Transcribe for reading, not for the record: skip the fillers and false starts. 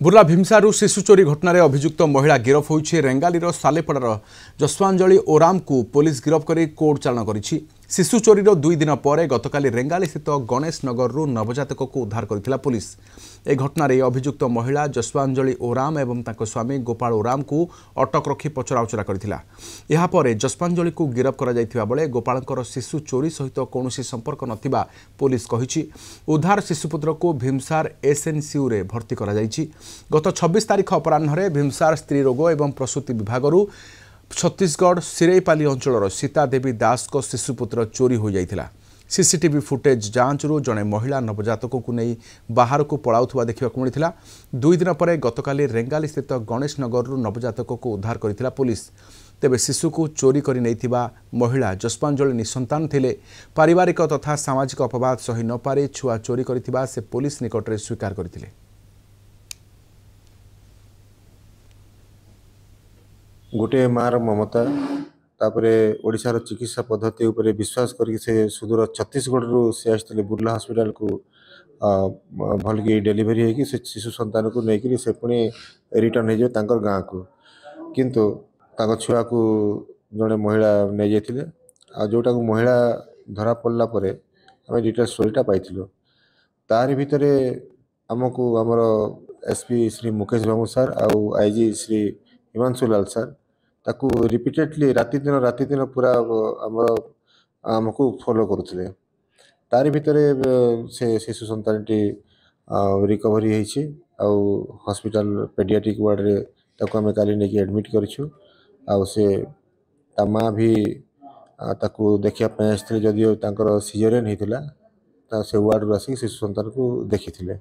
बुर्ला भीमसारू शिशु चोरी घटना अभियुक्त महिला गिरफ होइछि। रेंगालीर सालेपड़ार जसवांजलि ओराम को पुलिस गिरफ कर कोर्ट चालाण करिछि। शिशु चोरीर 2 दिन पर गतकाली रेंगाली स्थित गणेश नगर नवजातक को उद्धार करथिला पुलिस। ए घटना अभियुक्त महिला जसवांजलि ओराम एवं ताको स्वामी गोपाल ओराम को अटक रखी पचराउचरा करथिला। एहा परे जसवांजलि को गिरफ करा जायथिबा बेले गोपालकर शिशु चोरी सहित कौनसी संपर्क नथिबा पुलिस कहिछि। उद्धार शिशुपुत्र को भीमसार एसएनसीयू रे भर्ती करा जायछि। गत 26 तारिख अपराह्न भीमसार स्त्री रोग एवं प्रसूति विभाग छत्तीसगढ़ सिरेपाली अंचल सीता देवी दास को शिशुपुत्र चोरी हो जाइथिला। सीसीटीवी फुटेज जांच जड़े महिला नवजातक को नहीं बाहर को पलाउथुवा देखा मिलता। 2 दिन पर गतकाली रेंगाली स्थित गणेश नगर नवजातक को उद्धार करथिला पुलिस। तेबे शिशु को चोरी कर नहीं महिला जसपांजलि निसंतान थिले। पारिवारिक तथा सामाजिक अपवाद सही न पारे छुआ चोरी करथिबा से पुलिस निकट में स्वीकार करथिले। गोटे मार ममता तापरे ओडिशार चिकित्सा पद्धति उपरे विश्वास करके से सुदूर छत्तीसगढ़ रु से आसते बुर्ला हॉस्पिटल को भल की डेलीवरी है कि से शिशु संतान को लेकिन से पुणी रिटर्न हो जाए गाँ को किंतु छुआ को जड़े महिला नहीं जाते आ जोटा को महिला धरा पड़ला परे आम डिटेल स्टोरीटा पाइलु। तार भितर आमको आमर एसपी श्री मुकेश बाबू सर आउ आईजी श्री हिमांशु लाल सर ताकू रिपीटेडली राति दिन पूरा आमको फॉलो करुले। तार भितर से शिशु संतानटी रिकवरी होइछि आउ हॉस्पिटल पेडियाट्रिक वार्ड रे ताकू आम काली नहीं एडमिट करिछु। आउ से ता माँ भी ताकू देखिया पे आसते जदियो तांकर सिजरियन होइतिला ता से वार्ड रू आसी शिशु संतान को देखिथिले।